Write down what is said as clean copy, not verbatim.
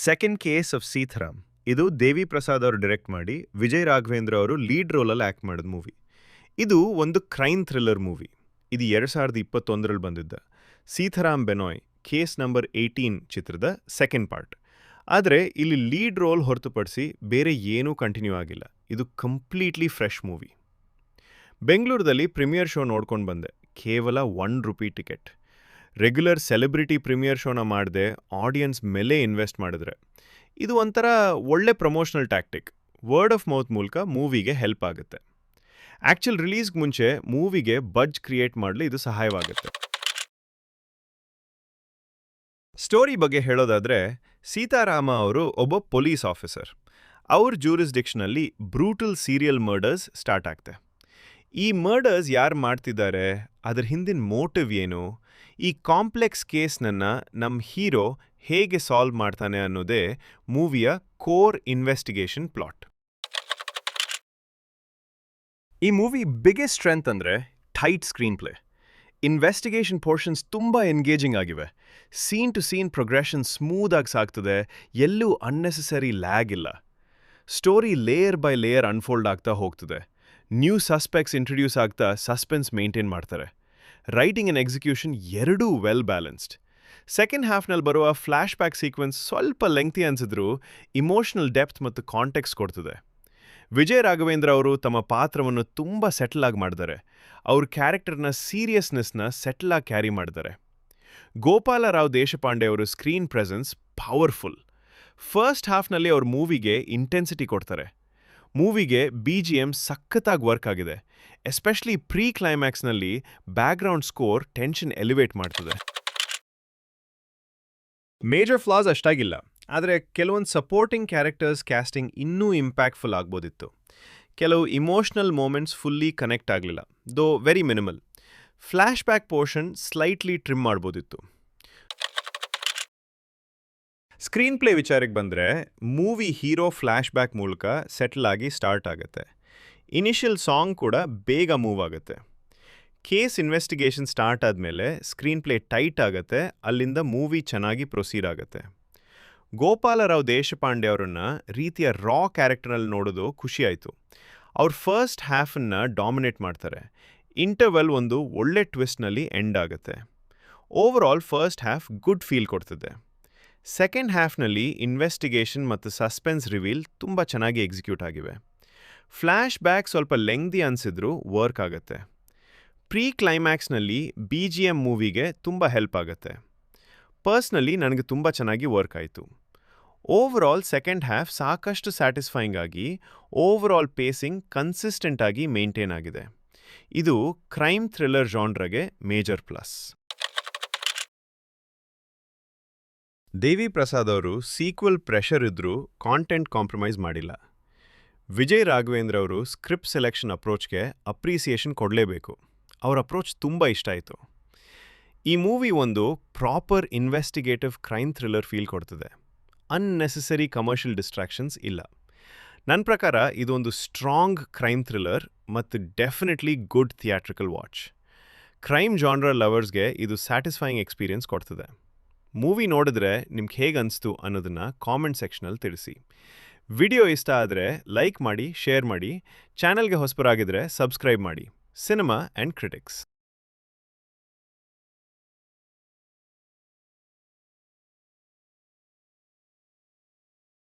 Second case of Sitaram. ಇದು ದೇವಿ ಪ್ರಸಾದ್ ಅವರು direct ಮಾಡಿ ವಿಜಯ್ ರಾಘವೇಂದ್ರ ಅವರು ಲೀಡ್ ರೋಲಲ್ಲಿ ಆ್ಯಕ್ಟ್ ಮಾಡಿದ ಮೂವಿ. ಇದು ಒಂದು ಕ್ರೈಮ್ ಥ್ರಿಲ್ಲರ್ ಮೂವಿ. ಇದು 2021ರಲ್ಲಿ ಬಂದಿದ್ದ ಸೀತಾರಾಮ್ ಬೆನೋಯ್ ಕೇಸ್ ನಂಬರ್ 18 ಚಿತ್ರದ ಸೆಕೆಂಡ್ ಪಾರ್ಟ್. ಆದರೆ ಇಲ್ಲಿ ಲೀಡ್ ರೋಲ್ ಹೊರತುಪಡಿಸಿ ಬೇರೆ ಏನೂ ಕಂಟಿನ್ಯೂ ಆಗಿಲ್ಲ. ಇದು ಕಂಪ್ಲೀಟ್ಲಿ ಫ್ರೆಶ್ ಮೂವಿ. ಬೆಂಗಳೂರಲ್ಲಿ ಪ್ರೀಮಿಯರ್ ಶೋ ನೋಡ್ಕೊಂಡು ಬಂದೆ. ಕೇವಲ ₹1 ಟಿಕೆಟ್. ರೆಗ್ಯುಲರ್ ಸೆಲೆಬ್ರಿಟಿ ಪ್ರೀಮಿಯರ್ ಶೋನ ಮಾಡದೆ ಆಡಿಯನ್ಸ್ ಮೇಲೆ ಇನ್ವೆಸ್ಟ್ ಮಾಡಿದ್ರೆ ಇದು ಒಂಥರ ಒಳ್ಳೆ promotional tactic. Word of mouth ಮೂಲಕ ಮೂವಿಗೆ ಹೆಲ್ಪ್ ಆಗುತ್ತೆ. ಆ್ಯಕ್ಚುಲ್ ರಿಲೀಸ್ಗೆ ಮುಂಚೆ ಮೂವಿಗೆ ಬಜ್ ಕ್ರಿಯೇಟ್ ಮಾಡಲು ಇದು ಸಹಾಯವಾಗುತ್ತೆ. ಸ್ಟೋರಿ ಬಗ್ಗೆ ಹೇಳೋದಾದರೆ, ಸೀತಾರಾಮ ಅವರು ಒಬ್ಬ ಪೊಲೀಸ್ ಆಫೀಸರ್. ಅವ್ರ ಜ್ಯೂರಿಸ್ಡಿಕ್ಷನಲ್ಲಿ ಬ್ರೂಟಲ್ ಸೀರಿಯಲ್ ಮರ್ಡರ್ಸ್ ಸ್ಟಾರ್ಟ್ ಆಗ್ತೆ. ಈ ಮರ್ಡರ್ಸ್ ಯಾರು ಮಾಡ್ತಿದ್ದಾರೆ, ಅದರ ಹಿಂದಿನ ಮೋಟಿವ್ ಏನು, ಈ ಕಾಂಪ್ಲೆಕ್ಸ್ ಕೇಸ್ನನ್ನು ನಮ್ಮ ಹೀರೋ ಹೇಗೆ ಸಾಲ್ವ್ ಮಾಡ್ತಾನೆ ಅನ್ನೋದೇ ಮೂವಿಯ ಕೋರ್ ಇನ್ವೆಸ್ಟಿಗೇಷನ್ ಪ್ಲಾಟ್. ಈ ಮೂವಿ ಬಿಗ್ಗೆಸ್ಟ್ ಸ್ಟ್ರೆಂತ್ ಅಂದರೆ tight screenplay. Investigation portions ತುಂಬ ಎಂಗೇಜಿಂಗ್ ಆಗಿವೆ. Scene to scene progression smooth ಆಗಿ ಸಾಗ್ತದೆ. ಎಲ್ಲೂ ಅನ್ನೆಸೆಸರಿ ಲ್ಯಾಗ್ ಇಲ್ಲ. Story layer by layer unfold ಆಗ್ತಾ ಹೋಗ್ತದೆ. ನ್ಯೂ ಸಸ್ಪೆಕ್ಟ್ಸ್ ಇಂಟ್ರೊಡ್ಯೂಸ್ ಆಗ್ತಾ ಸಸ್ಪೆನ್ಸ್ ಮೇಂಟೈನ್ ಮಾಡ್ತಾರೆ. ರೈಟಿಂಗ್ ಆ್ಯಂಡ್ ಎಕ್ಸಿಕ್ಯೂಷನ್ ಎರಡೂ ವೆಲ್ ಬ್ಯಾಲೆನ್ಸ್ಡ್. ಸೆಕೆಂಡ್ ಹಾಫ್ನಲ್ಲಿ ಬರುವ ಫ್ಲ್ಯಾಶ್ ಬ್ಯಾಕ್ ಸೀಕ್ವೆನ್ಸ್ ಸ್ವಲ್ಪ ಲೆಂಗ್ತಿ ಅನಿಸಿದ್ರೂ ಇಮೋಷನಲ್ ಡೆಪ್ತ್ ಮತ್ತು ಕಾಂಟೆಕ್ಸ್ಟ್ ಕೊಡ್ತದೆ. ವಿಜಯ್ ರಾಘವೇಂದ್ರ ಅವರು ತಮ್ಮ ಪಾತ್ರವನ್ನು ತುಂಬ ಸೆಟಲ್ ಆಗಿ ಮಾಡಿದ್ದಾರೆ. ಅವ್ರ ಕ್ಯಾರೆಕ್ಟರ್ನ ಸೀರಿಯಸ್ನೆಸ್ನ ಸೆಟಲ್ ಆಗಿ ಕ್ಯಾರಿ ಮಾಡಿದ್ದಾರೆ. ಗೋಪಾಲರಾವ್ ದೇಶಪಾಂಡೆ ಅವರು ಸ್ಕ್ರೀನ್ ಪ್ರೆಸೆನ್ಸ್ ಪವರ್ಫುಲ್. ಫಸ್ಟ್ ಹಾಫ್ನಲ್ಲಿ ಅವ್ರ ಮೂವಿಗೆ ಇಂಟೆನ್ಸಿಟಿ ಕೊಡ್ತಾರೆ. ಮೂವಿಗೆ BGM ಸಖತ್ತಾಗಿ ವರ್ಕ್ ಆಗಿದೆ. ಎಸ್ಪೆಷಲಿ ಪ್ರೀ ಕ್ಲೈಮ್ಯಾಕ್ಸ್ನಲ್ಲಿ ಬ್ಯಾಕ್ಗ್ರೌಂಡ್ ಸ್ಕೋರ್ ಟೆನ್ಷನ್ ಎಲಿವೇಟ್ ಮಾಡ್ತದೆ. ಮೇಜರ್ ಫ್ಲಾಸ್ ಅಷ್ಟಾಗಿಲ್ಲ, ಆದರೆ ಕೆಲವೊಂದು ಸಪೋರ್ಟಿಂಗ್ ಕ್ಯಾರೆಕ್ಟರ್ಸ್ ಕ್ಯಾಸ್ಟಿಂಗ್ ಇನ್ನೂ ಇಂಪ್ಯಾಕ್ಟ್ಫುಲ್ ಆಗ್ಬೋದಿತ್ತು. ಕೆಲವು ಇಮೋಷ್ನಲ್ ಮೂಮೆಂಟ್ಸ್ ಫುಲ್ಲಿ ಕನೆಕ್ಟ್ ಆಗಲಿಲ್ಲ, though very minimal. Flash back portion slightly trim ಮಾಡ್ಬೋದಿತ್ತು. ಸ್ಕ್ರೀನ್ ಪ್ಲೇ ವಿಚಾರಕ್ಕೆ ಬಂದರೆ, ಮೂವಿ ಹೀರೋ ಫ್ಲ್ಯಾಶ್ ಬ್ಯಾಕ್ ಮೂಲಕ ಸೆಟಲ್ ಆಗಿ ಸ್ಟಾರ್ಟ್ ಆಗುತ್ತೆ. ಇನಿಷಿಯಲ್ ಸಾಂಗ್ ಕೂಡ ಬೇಗ ಮೂವ್ ಆಗುತ್ತೆ. ಕೇಸ್ ಇನ್ವೆಸ್ಟಿಗೇಷನ್ ಸ್ಟಾರ್ಟ್ ಆದಮೇಲೆ ಸ್ಕ್ರೀನ್ ಪ್ಲೇ ಟೈಟ್ ಆಗುತ್ತೆ. ಅಲ್ಲಿಂದ ಮೂವಿ ಚೆನ್ನಾಗಿ ಪ್ರೊಸೀಡ್ ಆಗುತ್ತೆ. ಗೋಪಾಲರಾವ್ ದೇಶಪಾಂಡೆ ಅವರನ್ನ ರೀತಿಯ ರಾ ಕ್ಯಾರೆಕ್ಟರ್ನಲ್ಲಿ ನೋಡೋದು ಖುಷಿಯಾಯಿತು. ಅವ್ರ ಫಸ್ಟ್ ಹಾಫನ್ನು ಡಾಮಿನೇಟ್ ಮಾಡ್ತಾರೆ. ಇಂಟರ್ವೆಲ್ ಒಂದು ಒಳ್ಳೆ ಟ್ವಿಸ್ಟ್ನಲ್ಲಿ ಎಂಡ್ ಆಗುತ್ತೆ. Over all first half good feel ಕೊಡ್ತದೆ. ಸೆಕೆಂಡ್ ಹಾಫ್ನಲ್ಲಿ ಇನ್ವೆಸ್ಟಿಗೇಷನ್ ಮತ್ತು ಸಸ್ಪೆನ್ಸ್ ರಿವೀಲ್ ತುಂಬ ಚೆನ್ನಾಗಿ ಎಕ್ಸಿಕ್ಯೂಟ್ ಆಗಿವೆ. ಫ್ಲ್ಯಾಶ್ ಬ್ಯಾಕ್ ಸ್ವಲ್ಪ ಲೆಂಗ್ದಿ ಅನಿಸಿದ್ರೂ ವರ್ಕ್ ಆಗುತ್ತೆ. ಪ್ರೀ ಕ್ಲೈಮ್ಯಾಕ್ಸ್ನಲ್ಲಿ BGM ಮೂವಿಗೆ ತುಂಬ ಹೆಲ್ಪ್ ಆಗುತ್ತೆ. ಪರ್ಸ್ನಲಿ ನನಗೆ ತುಂಬ ಚೆನ್ನಾಗಿ ವರ್ಕ್ ಆಯಿತು. ಓವರ್ ಆಲ್ ಸೆಕೆಂಡ್ ಹಾಫ್ ಸಾಕಷ್ಟು ಸ್ಯಾಟಿಸ್ಫೈಯಿಂಗ್ ಆಗಿ ಓವರ್ ಆಲ್ ಪೇಸಿಂಗ್ ಕನ್ಸಿಸ್ಟೆಂಟ್ ಆಗಿ ಮೇಂಟೈನ್ ಆಗಿದೆ. ಇದು ಕ್ರೈಮ್ ಥ್ರಿಲ್ಲರ್ ಜಾನ್ರಗೆ ಮೇಜರ್ ಪ್ಲಸ್. ದೇವಿ ಪ್ರಸಾದ್ ಅವರು ಸೀಕ್ವೆಲ್ ಪ್ರೆಷರ್ ಇದ್ದರೂ ಕಾಂಟೆಂಟ್ ಕಾಂಪ್ರಮೈಸ್ ಮಾಡಿಲ್ಲ. ವಿಜಯ್ ರಾಘವೇಂದ್ರ ಅವರು ಸ್ಕ್ರಿಪ್ಟ್ ಸೆಲೆಕ್ಷನ್ ಅಪ್ರೋಚ್ಗೆ ಅಪ್ರಿಸಿಯೇಷನ್ ಕೊಡಲೇಬೇಕು. ಅವ್ರ ಅಪ್ರೋಚ್ ತುಂಬ ಇಷ್ಟ ಆಯಿತು. ಈ ಮೂವಿ ಒಂದು proper investigative crime thriller feel ಕೊಡ್ತದೆ. ಅನ್ನೆಸೆಸರಿ ಕಮರ್ಷಿಯಲ್ ಡಿಸ್ಟ್ರಾಕ್ಷನ್ಸ್ ಇಲ್ಲ. ನನ್ನ ಪ್ರಕಾರ ಇದೊಂದು ಸ್ಟ್ರಾಂಗ್ ಕ್ರೈಮ್ ಥ್ರಿಲ್ಲರ್ ಮತ್ತು definitely good theatrical watch. Crime genre ಲವರ್ಸ್ಗೆ ಇದು ಸ್ಯಾಟಿಸ್ಫೈಯಿಂಗ್ ಎಕ್ಸ್ಪೀರಿಯನ್ಸ್ ಕೊಡ್ತದೆ. ಮೂವಿ ನೋಡಿದ್ರೆ ನಿಮ್ಗೆ ಹೇಗೆ ಅನಿಸ್ತು ಅನ್ನೋದನ್ನು ಕಾಮೆಂಟ್ ಸೆಕ್ಷನಲ್ಲಿ ತಿಳಿಸಿ. ವಿಡಿಯೋ ಇಷ್ಟ ಆದರೆ ಲೈಕ್ ಮಾಡಿ, ಶೇರ್ ಮಾಡಿ. ಚಾನಲ್ಗೆ ಹೊಸಬರಾಗಿದ್ದರೆ ಸಬ್ಸ್ಕ್ರೈಬ್ ಮಾಡಿ. Cinema and critics.